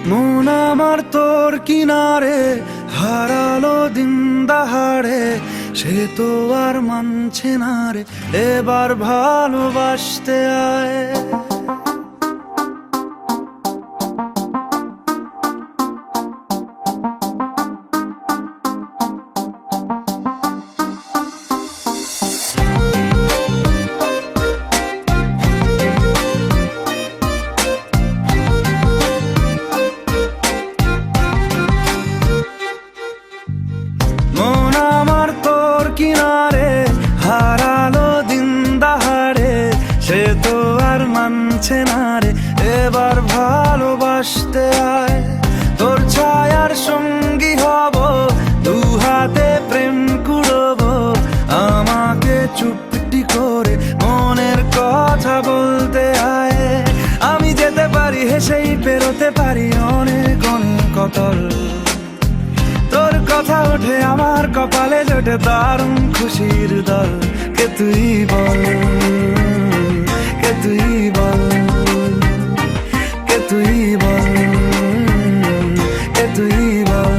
মন আমার তোর কিনারে হারালো দিন দাহাড়ে, সে তো আর মানছে না রে এবার ভালোবাসতে আয়। মন আমার তোর কিনারে হারালো দিন দাহাড়ে, সে তো আর মানছে না রে এবার ভালোবাসতে আয়। তোর ছায়ার সঙ্গী হব, দু হাতে প্রেম কুড়বো, আমাকে চুপটি করে মনের কথা বলতে আয়। আমি যেতে পারি হেসেই পেরোতে পারি অনেক অনেক অতল, তোর কথা ওঠে আমার কপালে জোটে দারুণ খুশির দল। কে তুই বল, কে তুই বল, কে তুই বল, কে তুই বল।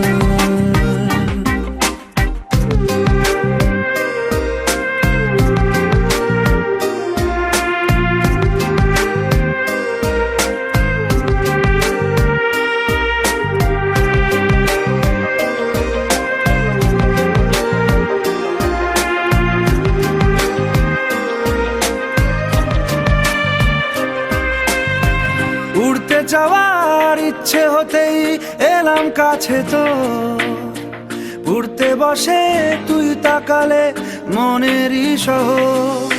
উড়তে যাওয়ার ইচ্ছে হতেই এলাম কাছে তো, উড়তে বসে তুই তাকালে মনেরই শহর।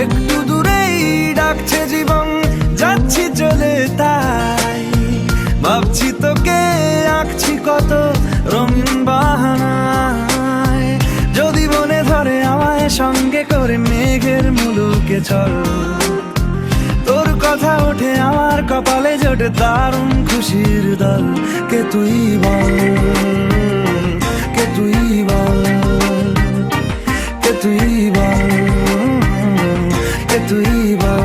একটু দূরেই ডাকছে জীবন, যাচ্ছি চলে তাই ভাবছি তোকে আঁকছি কত রঙিন বাহানায়। যদি মনে ধরে আমায় সঙ্গে করে মেঘের মুলুকে চল, তোর কথা ওঠে আমার কপালে জোটে দারুণ খুশির দল। কে তুই বল, কে তুই বল, কে তুই বল, কে তুই বল।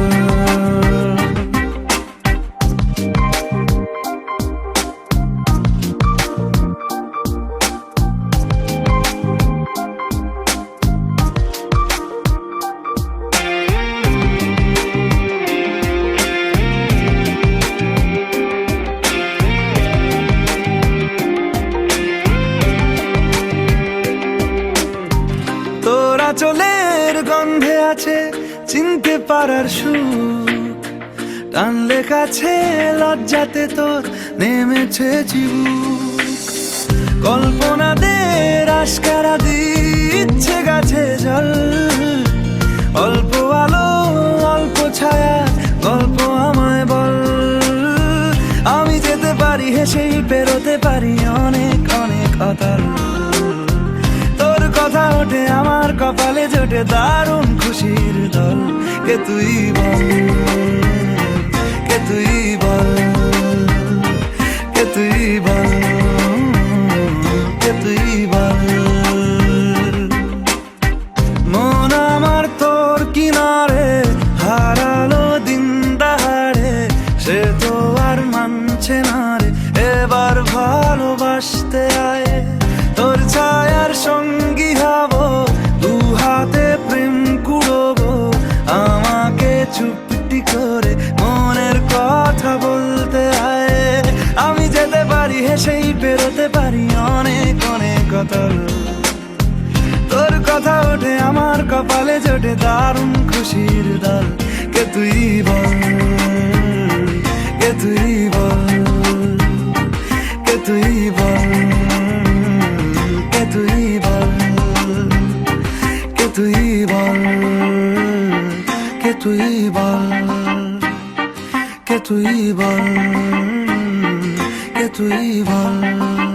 তোরা চলের গন্ধে আছে চিনতে পারার সুখ, টানলে কাছে লজ্জাতে তোর নেমেছে চিবুক। কল্পনাদের আশকারা দিচ্ছে গাছে জল, অল্প আলো অল্প ছায়া গল্প আমায় বল। আমি যেতে পারি হেসেই পেরোতে পারি অনেক অনেক অতল, তোর কথা ওঠে আমার কপালে জোটে দারুণ খুশির দল। কে তুই বল, কে তুই বল, কে তুই বল, কে তুই বল। মন আমার তোর কিনারে হারালো দিন দাহাড়ে, সে তো আর মানছে না রে এবার ভালোবাসতে আয়। তোর ছায়ার সঙ্গী হব, দু হাতে প্রেম কুড়বো, আমাকে চুপটি করে মনের কথা বলতে আয়। আমি যেতে পারি হেসেই পেরোতে পারি অনেক অনেক অতল, তোর কথা ওঠে আমার কপালে জোটে দারুণ খুশির দল। কে তুই বল, কে তুই বল, কে তুই বল, কে তুই বল, কে তুই বল, কে তুই বল, কে তুই বল, কে তুই বল।